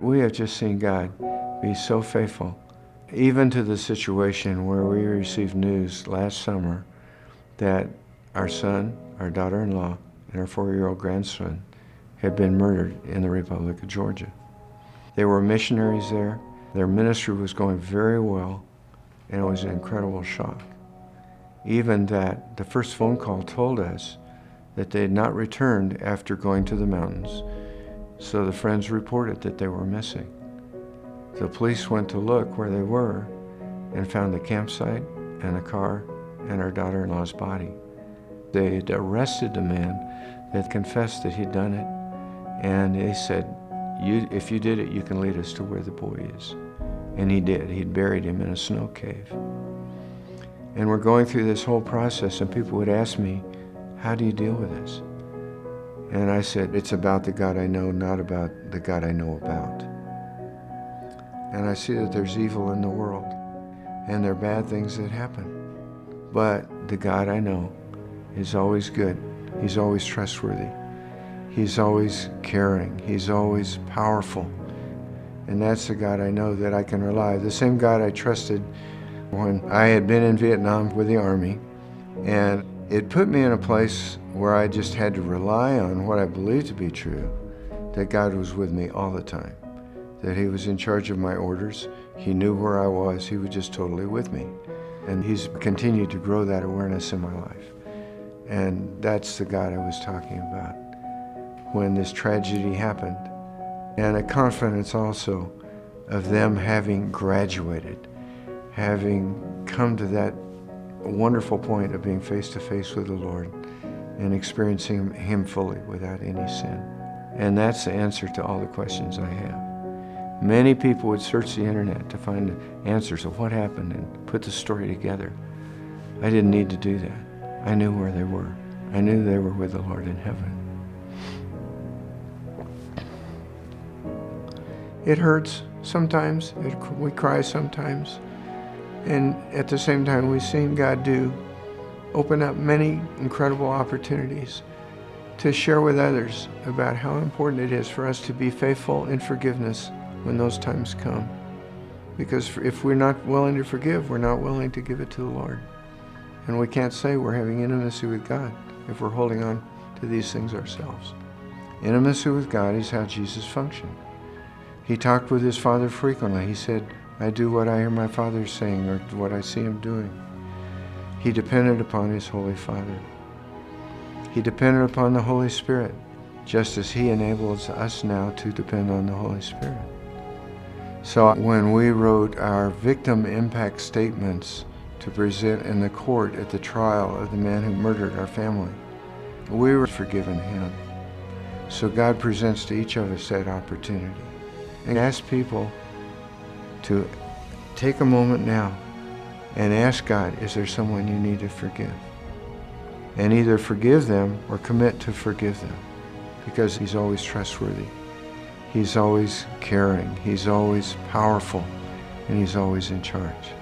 We have just seen God be so faithful, even to the situation where we received news last summer that our son, our daughter-in-law, and our 4-year-old grandson had been murdered in the Republic of Georgia. They were missionaries there. Their ministry was going very well, and it was an incredible shock. Even that the first phone call told us that they had not returned after going to the mountains. So the friends reported that they were missing. The police went to look where they were and found the campsite and the car and our daughter-in-law's body. They had arrested the man that confessed that he'd done it, and they said, if you did it, you can lead us to where the boy is. And he did. He'd buried him in a snow cave. And we're going through this whole process, and people would ask me, how do you deal with this? And I said, it's about the God I know, not about the God I know about. And I see that there's evil in the world, and there are bad things that happen. But the God I know is always good. He's always trustworthy. He's always caring. He's always powerful. And that's the God I know that I can rely. The same God I trusted when I had been in Vietnam with the Army. And it put me in a place where I just had to rely on what I believed to be true, that God was with me all the time, that He was in charge of my orders. He knew where I was. He was just totally with me. And He's continued to grow that awareness in my life. And that's the God I was talking about when this tragedy happened. And a confidence also of them having graduated, having come to that wonderful point of being face to face with the Lord and experiencing Him fully without any sin. And that's the answer to all the questions I have. Many people would search the internet to find answers of what happened and put the story together. I didn't need to do that. I knew where they were. I knew they were with the Lord in heaven. It hurts sometimes. We cry sometimes. And at the same time, we've seen God open up many incredible opportunities to share with others about how important it is for us to be faithful in forgiveness when those times come. Because if we're not willing to forgive, we're not willing to give it to the Lord. And we can't say we're having intimacy with God if we're holding on to these things ourselves. Intimacy with God is how Jesus functioned. He talked with His Father frequently. He said, I do what I hear my Father saying or what I see Him doing. He depended upon His Holy Father. He depended upon the Holy Spirit, just as He enables us now to depend on the Holy Spirit. So when we wrote our victim impact statements to present in the court at the trial of the man who murdered our family, we were forgiven him. So God presents to each of us that opportunity. And ask people to take a moment now and ask God, is there someone you need to forgive? And either forgive them or commit to forgive them, because He's always trustworthy. He's always caring. He's always powerful, and He's always in charge.